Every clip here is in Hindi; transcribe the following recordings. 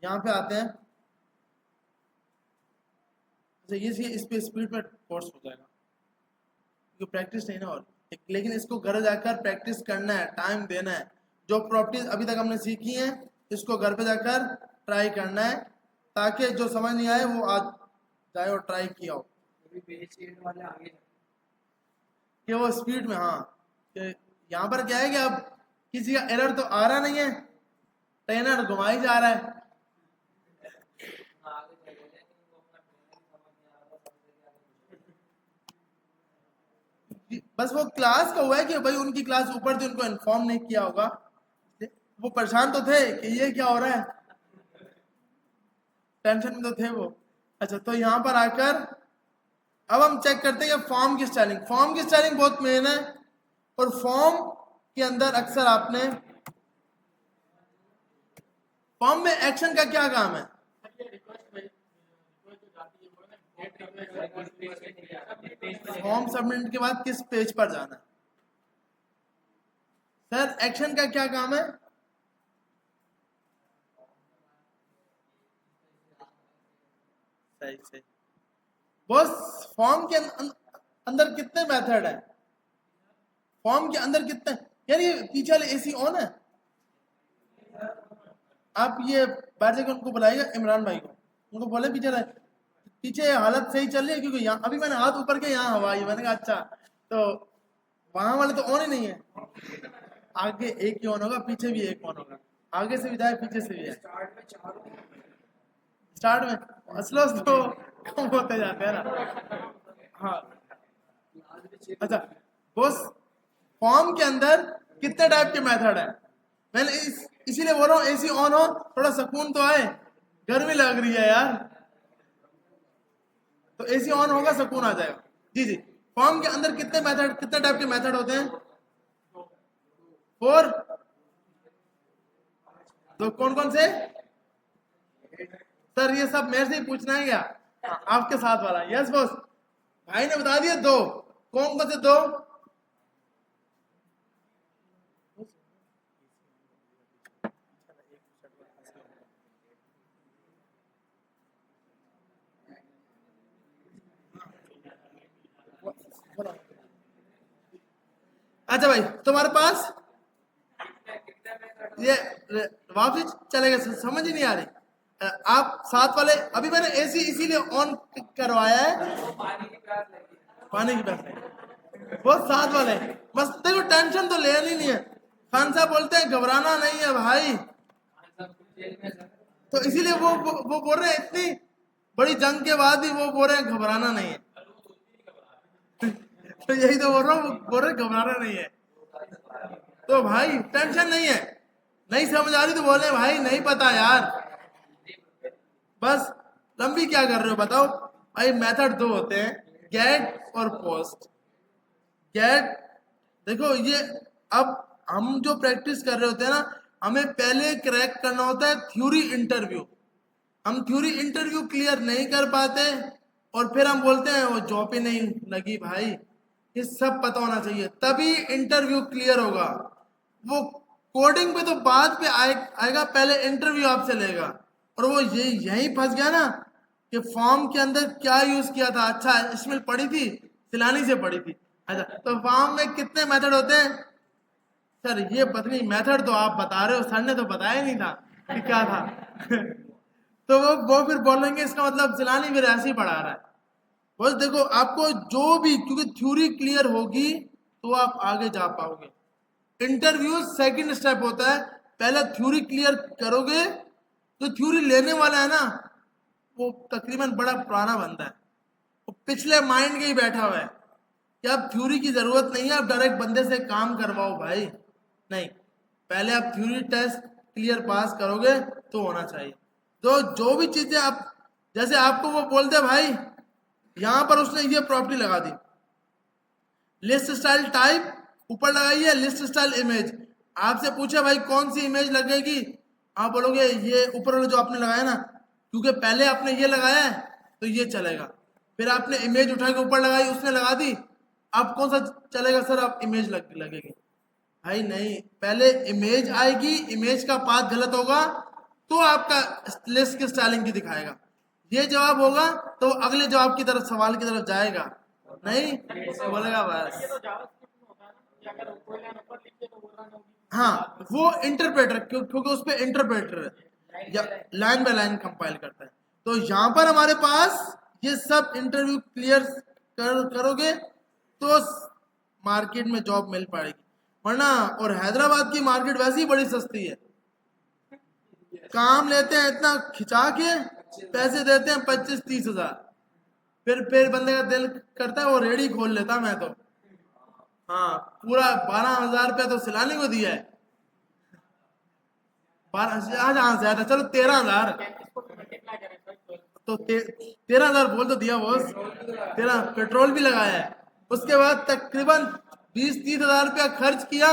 यहाँ पे आते हैं। अच्छा ये इस पे स्पीड में कोर्स हो जाएगा क्योंकि प्रैक्टिस नहीं ना, और लेकिन इसको घर जाकर प्रैक्टिस करना है, टाइम देना है। जो प्रॉपर्टीज अभी तक हमने सीखी हैं इसको घर पे जाकर ट्राई करना है, ताकि जो समझ नहीं आए वो आज जाए और ट्राई किया हो कि वो स्पीड में। हाँ, कि यहाँ पर क्या है कि अब किसी का एरर तो आ रहा नहीं है, ट्रेनर घुमा ही जा रहा है। बस वो क्लास का हुआ है कि भाई उनकी क्लास ऊपर थी, उनको इन्फॉर्म नहीं किया होगा। वो परेशान तो थे कि ये क्या हो रहा है, टेंशन में तो थे वो। अच्छा, तो यहाँ पर आकर अब हम चेक करते हैं कि फॉर्म की स्टाइलिंग। फॉर्म की स्टाइलिंग बहुत मेन है, और फॉर्म के अंदर अक्सर आपने फॉर्म में एक्शन का क्या काम है? फॉर्म सबमिट के बाद किस पेज पर जाना है? सर एक्शन का क्या काम है? सही सही। बस फॉर्म के अंदर कितने मेथड है? फॉर्म के अंदर कितने, यार ये पीछे वाले एसी ऑन है? आप ये बाहर जाकर उनको बुलाइएगा, इमरान भाई को, उनको बोले पीछे रहे, पीछे हालत सही चल रही है क्योंकि यहाँ अभी मैंने हाथ ऊपर के यहाँ हवा आई, मैंने कहा अच्छा, तो वहां वाले तो ऑन ही नहीं है। आगे एक ही ऑन होगा, पीछे भी एक ऑन होगा, आगे से भी जाए पीछे से भी है। स्टार्ट में स्लो स्लो कम होते जाते हैं ना। हाँ, अच्छा बॉस, फॉर्म के अंदर कितने टाइप के मेथड है? मैंने इसीलिए बोल रहा हूँ एसी ऑन हो, थोड़ा सुकून तो आए, गर्मी लग रही है यार, तो एसी ऑन होगा सुकून आ जाएगा। जी जी, फॉर्म के अंदर कितने मेथड, कितने टाइप के मेथड होते हैं? 4। तो कौन कौन से? सर ये सब मेरे से ही पूछना है क्या? आपके साथ वाला? यस बॉस, भाई ने बता दिया 2। कौन कौन से 2? अच्छा भाई, तुम्हारे पास ये वापस चलेगा, समझ ही नहीं आ रही। आप साथ वाले, अभी मैंने एसी इसीलिए ऑन करवाया है, पानी की प्यास लगी। वो साथ वाले, बस देखो टेंशन तो लेनी नहीं है। खान साहब बोलते हैं घबराना नहीं है भाई, तो इसीलिए वो बोल रहे हैं, इतनी बड़ी जंग के बाद भी वो बोल रहे हैं घबराना नहीं है। तो यही तो बोल रहा हूँ, वो बोल रहे घबराना नहीं है। तो भाई टेंशन नहीं है, नहीं समझ आ रही तो बोले भाई नहीं पता यार, बस लंबी क्या कर रहे हो बताओ। भाई मेथड 2 होते हैं, गेट और पोस्ट। गेट, देखो ये, अब हम जो प्रैक्टिस कर रहे होते हैं ना, हमें पहले क्रैक करना होता है थ्योरी इंटरव्यू। हम थ्योरी इंटरव्यू क्लियर नहीं कर पाते और फिर हम बोलते हैं वो जॉब ही नहीं लगी। भाई ये सब पता होना चाहिए, तभी इंटरव्यू क्लियर होगा। वो कोडिंग पे तो बाद पे आएगा, पहले इंटरव्यू आपसे लेगा। और वो यही फंस गया ना कि फॉर्म के अंदर क्या यूज किया था। अच्छा इसमें पढ़ी थी, सिलानी से पढ़ी थी। अच्छा, तो फॉर्म में कितने मेथड होते हैं? सर ये पता नहीं, मेथड तो आप बता रहे हो, सर ने तो बताया नहीं था कि क्या था। तो वो फिर बोलेंगे इसका मतलब सिलानी फिर ऐसे ही पढ़ा रहा है। बस देखो, आपको जो भी, क्योंकि थ्योरी क्लियर होगी तो आप आगे जा पाओगे। इंटरव्यू सेकंड स्टेप होता है, पहले थ्योरी क्लियर करोगे। जो थ्योरी लेने वाला है ना, वो तकरीबन बड़ा पुराना बंदा है, वो पिछले माइंड के ही बैठा हुआ है कि अब थ्योरी की जरूरत नहीं है, अब डायरेक्ट बंदे से काम करवाओ भाई। नहीं, पहले आप थ्योरी टेस्ट क्लियर पास करोगे तो होना चाहिए। तो जो भी चीजें आप, जैसे आपको वो बोलते भाई यहां पर उसने ये प्रॉपर्टी लगा दी, लिस्ट स्टाइल टाइप ऊपर लगाई है, लिस्ट स्टाइल इमेज। आपसे पूछे भाई कौन सी इमेज लगेगी, आप बोलोगे ये ऊपर वाला जो आपने लगाया ना, क्योंकि पहले आपने ये लगाया है तो ये चलेगा। फिर आपने इमेज उठा के ऊपर लगाई, उसने लगा दी, अब कौन सा चलेगा सर? अब इमेज लगेगी। भाई नहीं, पहले इमेज आएगी, इमेज का पाथ गलत होगा, तो आपका लिस्ट की स्टाइलिंग की दिखाएगा। ये जवाब होगा तो अगले जवाब की तरफ, सवाल की तरफ जाएगा, नहीं बोलेगा बस। हाँ, वो इंटरप्रेटर, क्योंकि उस पर इंटरप्रेटर है या लाइन बाय लाइन कंपाइल करता है। तो यहाँ पर हमारे पास ये सब इंटरव्यू क्लियर करोगे तो मार्केट में जॉब मिल पाएगी, वरना और हैदराबाद की मार्केट वैसे ही बड़ी सस्ती है। काम लेते हैं इतना खिंचा के, पैसे देते हैं 25-30 हजार, फिर बंदे का दिल करता है वो रेडी खोल लेता। मैं तो हाँ, पूरा 12,000 रुपया तो सिलाने को दिया है। 12 आज हाँ ज्यादा, चलो 13,000, तो 13,000 बोल तो दिया बॉस, 13 पेट्रोल भी लगाया है। उसके बाद तकरीबन 20-30 हजार रुपया खर्च किया,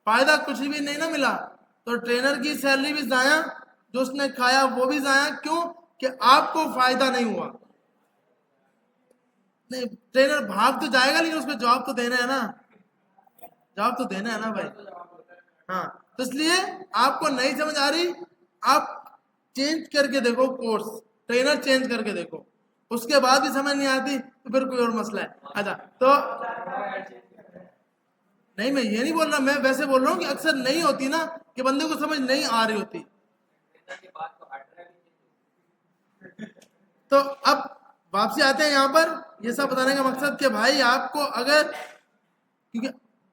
फायदा कुछ भी नहीं ना मिला। तो ट्रेनर की सैलरी भी जाया, जो उसने खाया वो भी जाया। क्यों? कि आपको फायदा नहीं हुआ। नहीं, ट्रेनर भाग तो जाएगा लेकिन उसको जॉब तो देना है ना, जॉब तो देना है ना भाई। हाँ, तो इसलिए आपको नहीं समझ आ रही, आप चेंज करके देखो कोर्स, ट्रेनर चेंज करके देखो, उसके बाद भी समझ नहीं आती तो फिर कोई और मसला है। अच्छा, तो नहीं, मैं ये नहीं बोल रहा, मैं वैसे बोल रहा हूँ कि अक्सर नहीं होती ना, कि बंदे को समझ नहीं आ रही होती। तो अब वापसी आते हैं यहाँ पर, ये सब बताने का मकसद कि भाई आपको अगर, क्योंकि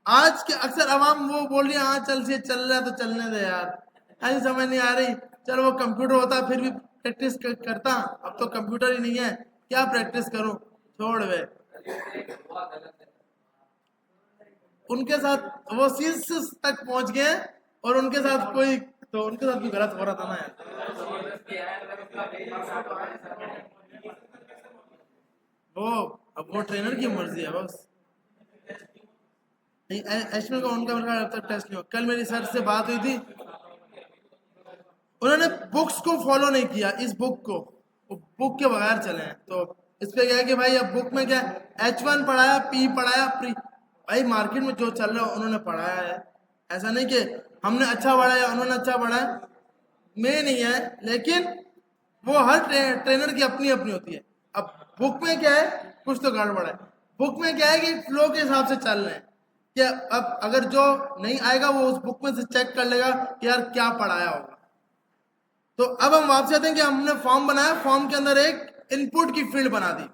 आज के अक्सर आवाम वो बोल रही है हाँ चल से चल रहा है तो चलने दे यार, ऐसी समझ नहीं आ रही। चलो वो कंप्यूटर होता फिर भी प्रैक्टिस करता, अब तो कंप्यूटर ही नहीं है, क्या प्रैक्टिस करूं, छोड़ वे। उनके साथ वो शीर्ष तक पहुंच गए और उनके साथ कोई, तो उनके साथ भी गलत हो रहा था ना यार। वो अब वो ट्रेनर की मर्जी है बस। नहीं, एचमल का उनका मेरे अब तक टेस्ट नहीं हुआ। कल मेरी सर से बात हुई थी, उन्होंने बुक्स को फॉलो नहीं किया, इस बुक को, बुक के बगैर चले हैं। तो इस पे क्या है कि भाई अब बुक में क्या H1 पढ़ाया, P पढ़ाया, प्री, भाई मार्केट में जो चल रहा है उन्होंने पढ़ाया है। ऐसा नहीं कि हमने अच्छा पढ़ाया उन्होंने अच्छा पढ़ाया, में नहीं है, लेकिन वो हर ट्रेनर की अपनी अपनी होती है। अब बुक में क्या है, कुछ तो गड़बड़ है। बुक में क्या है कि फ्लो के हिसाब से चल रहे हैं, कि अब अगर जो नहीं आएगा वो उस बुक में से चेक कर लेगा कि यार क्या पढ़ाया होगा। तो अब हम वापस आते हैं कि हमने फॉर्म बनाया, फॉर्म के अंदर एक इनपुट की फील्ड बना दी।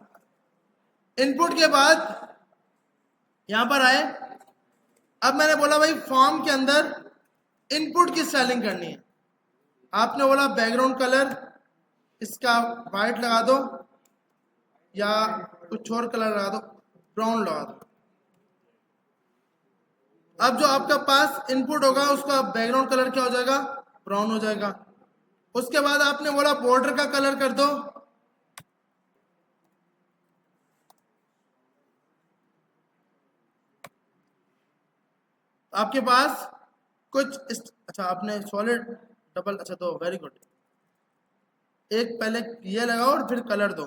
इनपुट के बाद यहां पर आए, अब मैंने बोला भाई फॉर्म के अंदर इनपुट की स्टाइलिंग करनी है। आपने बोला बैकग्राउंड कलर इसका वाइट लगा दो या कुछ और कलर लगा दो, ब्राउन लगा दो। अब जो आपका पास इनपुट होगा उसका बैकग्राउंड कलर क्या हो जाएगा, ब्राउन हो जाएगा। उसके बाद आपने बोला बॉर्डर का कलर कर दो, आपके पास कुछ अच्छा आपने सॉलिड डबल, अच्छा तो वेरी गुड। एक पहले ये लगाओ और फिर कलर दो।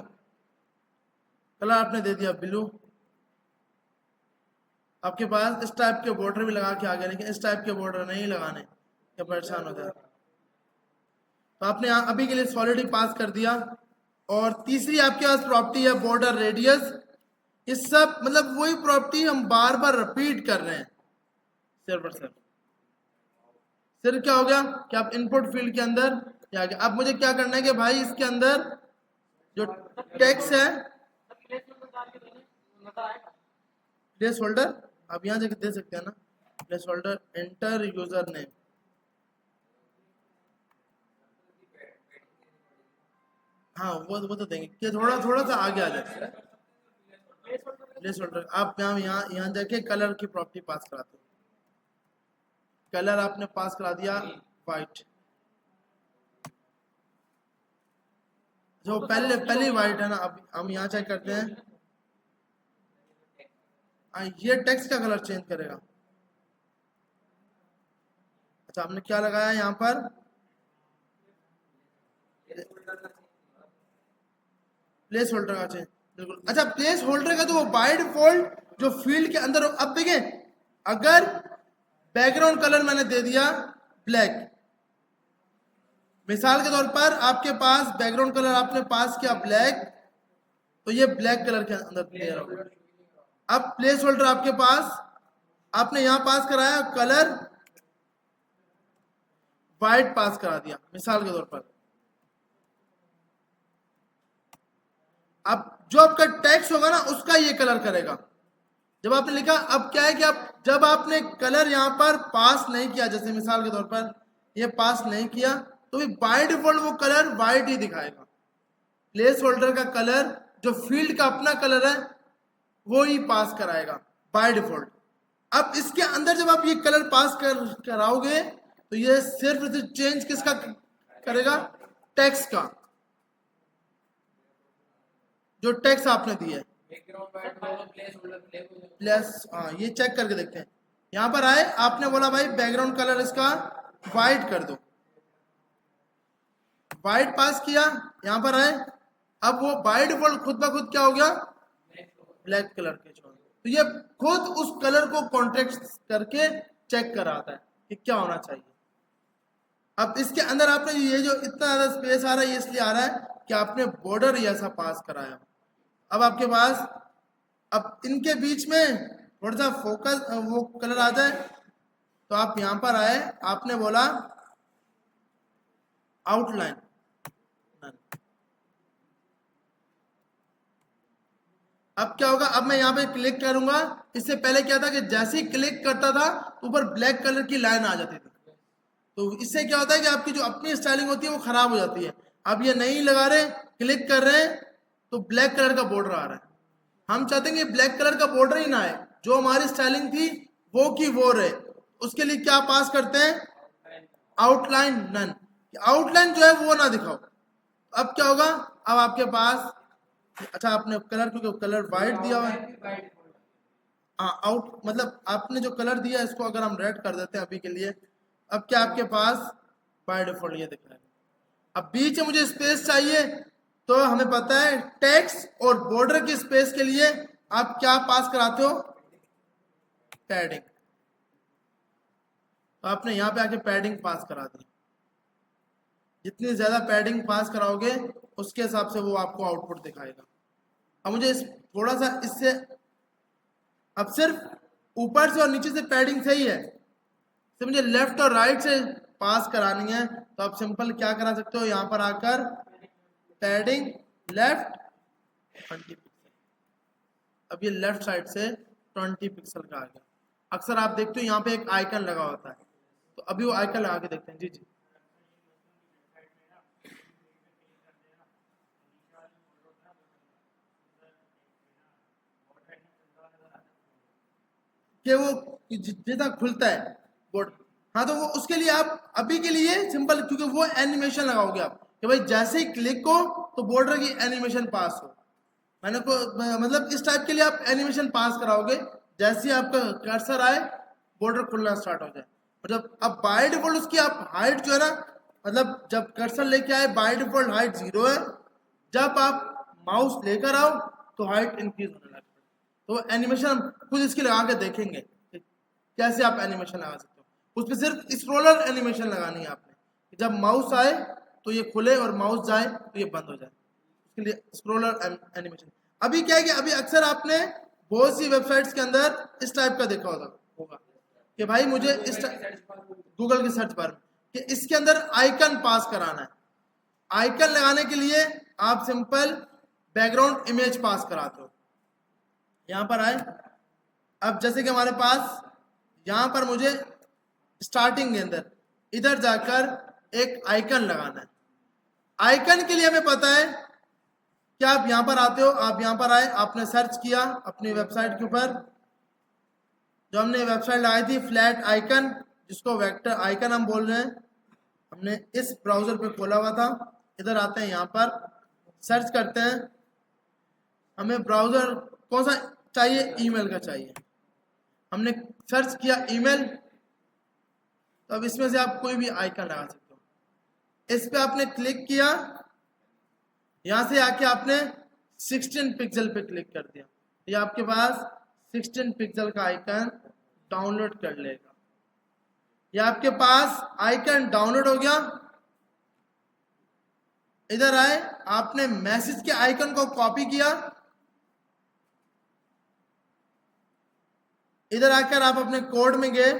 कलर आपने दे दिया ब्लू। आपके पास इस टाइप के बॉर्डर भी लगा के आ गए, लेकिन इस टाइप के बॉर्डर नहीं लगाने, क्या परेशान हो जाए। तो आपने अभी के लिए सॉलिड ही पास कर दिया। और तीसरी आपके पास प्रॉपर्टी है बॉर्डर रेडियस। ये सब मतलब वही प्रॉपर्टी हम बार बार रिपीट कर रहे हैं सिर्फ और सिर्फ। सिर्फ क्या हो गया कि आप इनपुट फील्ड के अंदर क्या गया। अब मुझे क्या करना है कि भाई इसके अंदर जो टेक्स्ट है, प्लेस होल्डर आप यहाँ जाके दे सकते हैं ना, place holder enter user name. हाँ वो तो देंगे कि थोड़ा थोड़ा सा आगे आ जाए। प्लेस होल्डर आप यहाँ यहाँ यहाँ जाके कलर की प्रॉपर्टी पास कराते हो। कलर आपने पास करा दिया वाइट, जो पहले वाइट है ना। अब हम यहाँ चेक करते हैं, ये टेक्स्ट का कलर चेंज करेगा। अच्छा हमने क्या लगाया यहाँ पर, प्लेस होल्डर का चेंज, बिल्कुल। अच्छा प्लेस होल्डर का तो वो बाय डिफॉल्ट जो फील्ड के अंदर, अब देखें अगर बैकग्राउंड कलर मैंने दे दिया ब्लैक, मिसाल के तौर पर आपके पास बैकग्राउंड कलर आपने पास किया ब्लैक, तो ये ब्लैक कलर के अंदर क्लियर होगा। अब प्लेस होल्डर आपके पास आपने यहां पास कराया कलर व्हाइट पास करा दिया मिसाल के तौर पर। अब जो आपका टेक्स्ट होगा ना उसका ये कलर करेगा जब आपने लिखा। अब क्या है कि आप जब आपने कलर यहां पर पास नहीं किया, जैसे मिसाल के तौर पर ये पास नहीं किया, तो भी बाय डिफॉल्ट वो कलर व्हाइट ही दिखाएगा। प्लेस होल्डर का कलर जो फील्ड का अपना कलर है वो ही पास कराएगा बाय डिफॉल्ट। अब इसके अंदर जब आप ये कलर पास कराओगे तो ये सिर्फ चेंज किसका करेगा, टेक्स्ट का, जो टेक्स्ट आपने दिया है। प्लस हाँ, ये चेक करके देखते हैं। यहां पर आए, आपने बोला भाई बैकग्राउंड कलर इसका व्हाइट कर दो, व्हाइट पास किया, यहां पर आए, अब वो बाय डिफॉल्ट खुद ब खुद क्या हो गया, ब्लैक कलर के छोड़। तो ये खुद उस कलर को कॉन्ट्रैक्ट करके चेक कराता है कि क्या होना चाहिए। अब इसके अंदर आपने ये जो इतना ज्यादा स्पेस आ रहा है ये इसलिए आ रहा है कि आपने बॉर्डर ही ऐसा पास कराया। अब आपके पास अब इनके बीच में थोड़ा सा फोकस वो कलर आ जाए, तो आप यहां पर आए, आपने बोला आउटलाइन, अब क्या होगा, अब मैं यहाँ पे क्लिक करूंगा। इससे पहले क्या था कि जैसे ही क्लिक करता था ऊपर ब्लैक कलर की लाइन आ जाती थी, तो इससे क्या होता है कि आपकी जो अपनी स्टाइलिंग होती है वो खराब हो जाती है। अब ये नहीं लगा रहे, क्लिक कर रहे हैं तो ब्लैक कलर का बॉर्डर आ रहा है। हम चाहते हैं कि ब्लैक कलर का बॉर्डर ही ना आए, जो हमारी स्टाइलिंग थी वो की वो रहे। उसके लिए क्या पास करते हैं, आउटलाइन नन, आउटलाइन जो है वो ना दिखाओ। अब क्या होगा, अब आपके पास अच्छा आपने कलर, क्योंकि कलर व्हाइट दिया हुआ है, हाँ आउट मतलब आपने जो कलर दिया है इसको अगर हम रेड कर देते हैं अभी के लिए, अब क्या आपके पास बाय डिफॉल्ट ये दिख रहा है। अब बीच में मुझे स्पेस चाहिए, तो हमें पता है टेक्स्ट और बॉर्डर की स्पेस के लिए आप क्या पास कराते हो, पैडिंग। तो आपने यहाँ पे आके पैडिंग पास करा दी। जितनी ज्यादा पैडिंग पास कराओगे उसके हिसाब से वो आपको आउटपुट दिखाएगा। अब मुझे थोड़ा सा इससे, अब सिर्फ ऊपर से और नीचे से पैडिंग सही है, तो मुझे लेफ्ट और राइट से पास करानी है, तो आप सिंपल क्या करा सकते हो, यहां पर आकर पैडिंग लेफ्ट 20 पिक्सल। अब ये लेफ्ट साइड से 20 पिक्सल का आ गया। अक्सर आप देखते हो यहाँ पे एक आइकन लगा होता है, तो अभी वो आइकन लगा के देखते हैं। जी जी, कि वो जितना खुलता है बोर्ड, हाँ तो वो उसके लिए आप अभी के लिए सिंपल, क्योंकि वो एनिमेशन लगाओगे आप कि भाई जैसे ही क्लिक हो तो बॉर्डर की एनिमेशन पास हो। मैंने को मतलब इस टाइप के लिए आप एनिमेशन पास कराओगे, जैसे ही आपका कर्सर आए बॉर्डर खुलना स्टार्ट हो जाए। मतलब अब बाय डिफॉल्ट उसकी आप हाइट जो है ना, मतलब जब कर्सर लेके आए बाय डिफॉल्ट हाइट 0 है, जब आप माउस लेकर आओ तो हाइट इंक्रीज होने लगता है। तो एनिमेशन हम खुद इसकी लगा के देखेंगे कि कैसे आप एनिमेशन लगा सकते हो। उसमें सिर्फ स्क्रोलर एनिमेशन लगानी है आपने, जब माउस आए तो ये खुले और माउस जाए तो ये बंद हो जाए, उसके लिए स्क्रोलर एनिमेशन। अभी क्या है कि अभी अक्सर आपने बहुत सी वेबसाइट्स के अंदर इस टाइप का देखा होगा कि भाई मुझे इस गूगल के सर्च बार में कि इसके अंदर आइकन पास कराना है। आइकन लगाने के लिए आप सिंपल बैकग्राउंड इमेज पास कराते हो। यहां पर आए, अब जैसे कि हमारे पास यहां पर मुझे स्टार्टिंग के अंदर इधर जाकर एक आइकन लगाना है। आइकन के लिए हमें पता है कि आप यहां पर आते हो, आप यहां पर आए, आपने सर्च किया अपनी वेबसाइट के ऊपर, जो हमने वेबसाइट लगाई थी फ्लैट आइकन, जिसको वेक्टर आइकन हम बोल रहे हैं, हमने इस ब्राउजर पे खोला हुआ था। इधर आते हैं, यहां पर सर्च करते हैं, हमें ब्राउजर कौन सा चाहिए, ईमेल का चाहिए। हमने सर्च किया ईमेल, तो अब इसमें से आप कोई भी आइकन लगा सकते हो। इस पे आपने क्लिक किया, यहां से आके आपने 16 पिक्सल पे क्लिक कर दिया, ये आपके पास 16 पिक्सल का आइकन डाउनलोड कर लेगा। ये आपके पास आइकन डाउनलोड हो गया। इधर आए, आपने मैसेज के आइकन को कॉपी किया, इधर आकर आप अपने कोड में गए,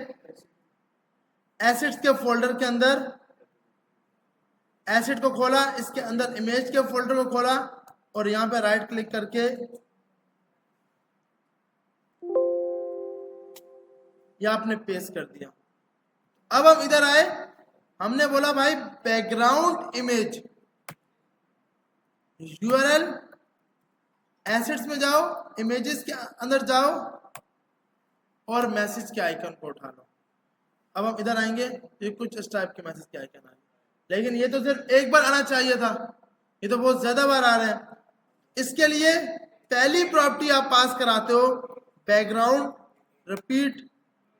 एसेट्स के फोल्डर के अंदर एसेट को खोला, इसके अंदर इमेज के फोल्डर को खोला और यहां पे राइट क्लिक करके ये आपने पेस्ट कर दिया। अब हम इधर आए, हमने बोला भाई बैकग्राउंड इमेज, यूआरएल एसेट्स में जाओ, इमेजेस के अंदर जाओ और मैसेज के आइकन को उठा लो। अब हम इधर आएंगे, ये कुछ इस टाइप के मैसेज के आइकन आए, लेकिन ये तो सिर्फ एक बार आना चाहिए था, ये तो बहुत ज्यादा बार आ रहे हैं। इसके लिए पहली प्रॉपर्टी आप पास कराते हो बैकग्राउंड रिपीट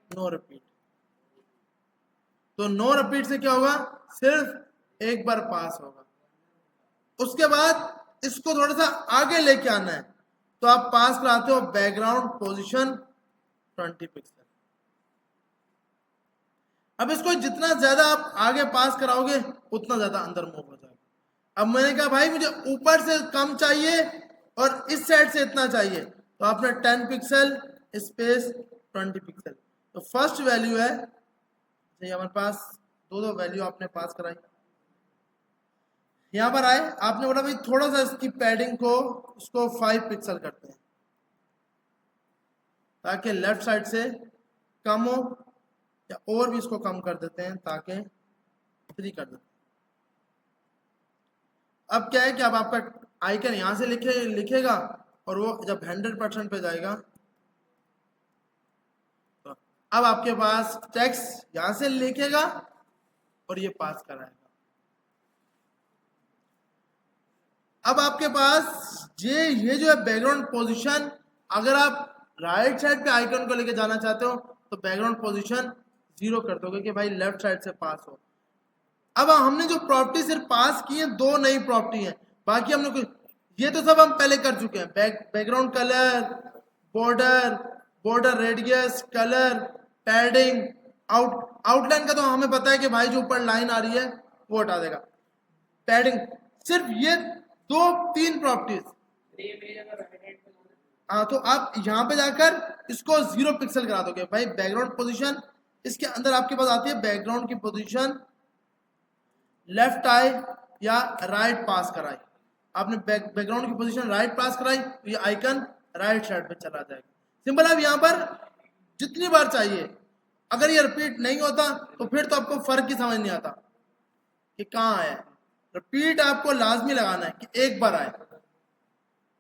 नो रिपीट। तो नो रिपीट से क्या होगा, सिर्फ एक बार पास होगा। उसके बाद इसको थोड़ा सा आगे लेके आना है, तो आप पास कराते हो बैकग्राउंड पोजीशन 20 पिक्सल। अब इसको जितना ज्यादा आप आगे पास कराओगे उतना ज्यादा अंदर मूव हो जाएगा। अब मैंने कहा भाई मुझे ऊपर से कम चाहिए और इस साइड से इतना चाहिए, तो आपने 10 पिक्सल स्पेस 20 पिक्सल, तो फर्स्ट वैल्यू है, हमारे पास दो वैल्यू आपने पास कराई। यहां पर आए, आपने बोला भाई थोड़ा सा इसकी पैडिंग को उसको 5 पिक्सल करते हैं ताकि लेफ्ट साइड से कम हो, या और भी इसको कम कर देते हैं ताकि 3 कर देते हैं। अब क्या है कि अब आपका आइकन यहां से लिखेगा और वो जब 100% पे जाएगा तो अब आपके पास टेक्स्ट यहां से लिखेगा और ये पास कराएगा। अब आपके पास ये जो है बैकग्राउंड पोजीशन, अगर आप राइट साइड पे आइकन को लेके जाना चाहते हो तो बैकग्राउंड पोजीशन 0 कर दोगे कि भाई लेफ्ट साइड से पास हो। अब हमने जो प्रॉपर्टी सिर्फ पास की है, 2 नई प्रॉपर्टी है, बाकी हमने कुछ, ये तो सब हम पहले कर चुके हैं। Background colour, border radius, colour, padding, outline का तो हमें पता है कि भाई जो ऊपर लाइन आ रही है वो हटा देगा। पैडिंग, सिर्फ ये 2-3 प्रॉपर्टीज। हाँ, तो आप यहाँ पे जाकर इसको 0 पिक्सल करा दोगे भाई। बैकग्राउंड पोजीशन इसके अंदर आपके पास आती है, बैकग्राउंड की पोजीशन लेफ्ट आई या राइट पास कराई। आपने बैकग्राउंड की पोजीशन राइट पास कराई तो ये आइकन राइट साइड पे चला जाएगा। सिंपल। अब यहाँ पर जितनी बार चाहिए, अगर ये रिपीट नहीं होता तो फिर तो आपको फर्क ही समझ नहीं आता कि कहाँ है। रिपीट आपको लाजमी लगाना है कि एक बार आए।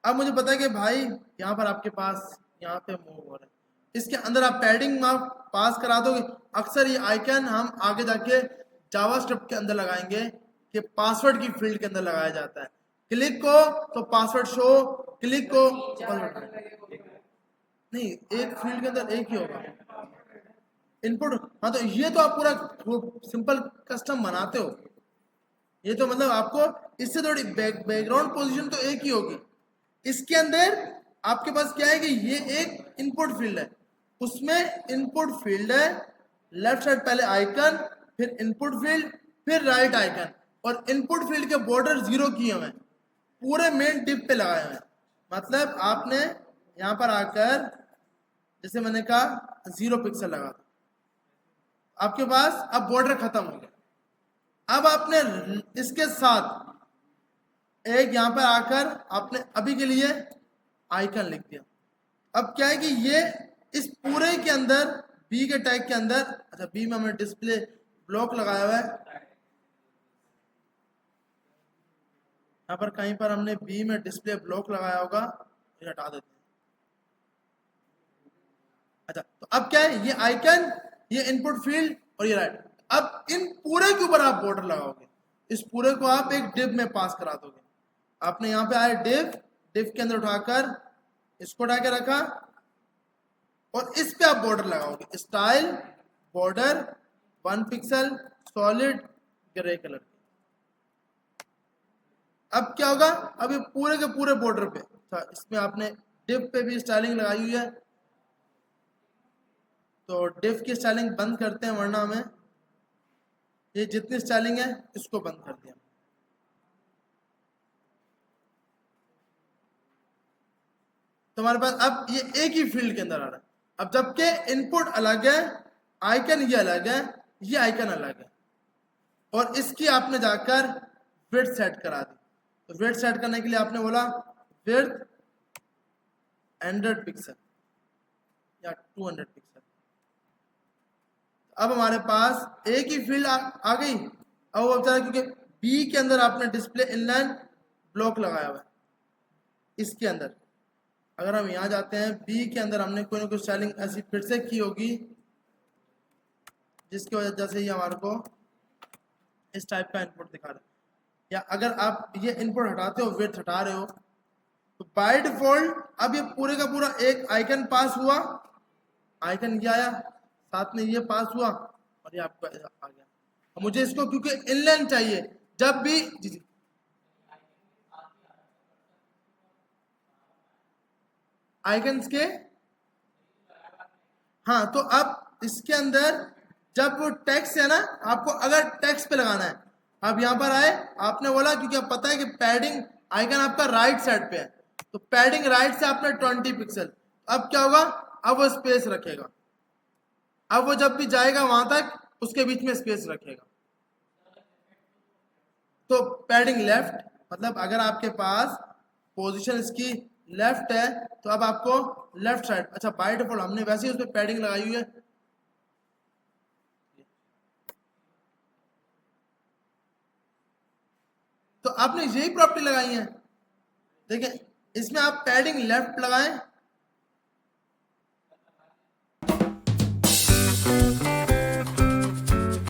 अब मुझे पता है कि भाई यहाँ पर आपके पास यहाँ पे मूव हो रहा है, इसके अंदर आप पैडिंग आप पास करा दोगे। अक्सर ये आइकन हम आगे जाके जावास्क्रिप्ट के अंदर लगाएंगे कि पासवर्ड की फील्ड के अंदर लगाया जाता है। क्लिक को तो पासवर्ड शो, क्लिक को नहीं, एक फील्ड के अंदर एक ही होगा इनपुट। हाँ, तो ये तो आप पूरा सिंपल कस्टम बनाते हो, ये तो मतलब आपको इससे थोड़ी बैकग्राउंड पोजीशन तो एक ही होगी। इसके अंदर आपके पास क्या है कि ये एक इनपुट फील्ड है, उसमें इनपुट फील्ड है, लेफ्ट साइड पहले आइकन, फिर इनपुट फील्ड, फिर राइट आइकन, और इनपुट फील्ड के बॉर्डर 0 किए हुए हैं, पूरे मेन डिप पे लगाए हुए हैं। मतलब आपने यहां पर आकर जैसे मैंने कहा 0 पिक्सल लगा दो, आपके पास अब बॉर्डर खत्म हो गया। अब आपने इसके साथ एक यहां पर आकर आपने अभी के लिए आइकन लिख दिया। अब क्या है कि ये इस पूरे के अंदर बी के टैग के अंदर, अच्छा बी में हमने डिस्प्ले ब्लॉक लगाया हुआ है, यहाँ पर कहीं पर हमने बी में डिस्प्ले ब्लॉक लगाया होगा, ये हटा देते हैं। अच्छा, तो अब क्या है, ये आइकन, ये इनपुट फील्ड और ये राइट। अब इन पूरे के ऊपर आप बॉर्डर लगाओगे, इस पूरे को आप एक डिव में पास करा दोगे। आपने यहाँ पे आए डिव के अंदर उठाकर इसको उठा के रखा और इस पे आप बॉर्डर लगाओगे, style border 1 pixel solid grey colour. अब क्या होगा, अब ये पूरे के पूरे बॉर्डर पे, इसमें आपने डिव पे भी स्टाइलिंग लगाई हुई है, तो डिव की स्टाइलिंग बंद करते हैं, वरना हमें ये जितनी स्टाइलिंग है इसको बंद कर दिया। तो हमारे पास अब ये एक ही फील्ड के अंदर आ रहा है। अब जबकि इनपुट अलग है, आइकन ये अलग है, ये आइकन अलग है, और इसकी आपने जाकर विड्थ सेट करा दी। तो विड्थ सेट करने के लिए आपने बोला विड्थ 100 पिक्सल या 200 पिक्सल। अब हमारे पास एक ही फील्ड आ गई। अब वो बेचारा, क्योंकि बी के अंदर आपने डिस्प्ले इनलाइन ब्लॉक लगाया हुआ है, इसके अंदर अगर हम यहाँ जाते हैं, बी के अंदर हमने कोई ना कोई स्टाइलिंग ऐसी फिर से की होगी जिसकी वजह से ये हमारे को इस टाइप का इनपुट दिखा रहा है। या अगर आप ये इनपुट हटाते हो, विड्थ हटा रहे हो, तो बाय डिफॉल्ट अब ये पूरे का पूरा एक आइकन पास हुआ, आइकन ये आया, साथ में ये पास हुआ, और ये आपका आ गया। मुझे इसको क्योंकि इनलाइन चाहिए, जब भी जी आइकन्स के, हाँ, तो अब इसके अंदर जब वो टेक्स्ट है ना, आपको अगर टेक्स्ट पे लगाना है, आप यहाँ पर आए, आपने बोला, क्योंकि आप पता है कि पैडिंग आइकन आपका राइट साइड पे है, तो पैडिंग राइट से आपने 20 पिक्सल। अब क्या होगा, अब वो स्पेस रखेगा, अब वो जब भी जाएगा वहां तक उसके बीच में स्पेस रखेगा। तो पैडिंग लेफ्ट, मतलब अगर आपके पास पोजीशन इसकी लेफ्ट है, तो अब आपको लेफ्ट साइड, अच्छा बाय डिफॉल्ट हमने वैसे ही उस पर पैडिंग लगाई हुई है, तो आपने यही प्रॉपर्टी लगाई है। देखिए इसमें आप पैडिंग लेफ्ट लगाएं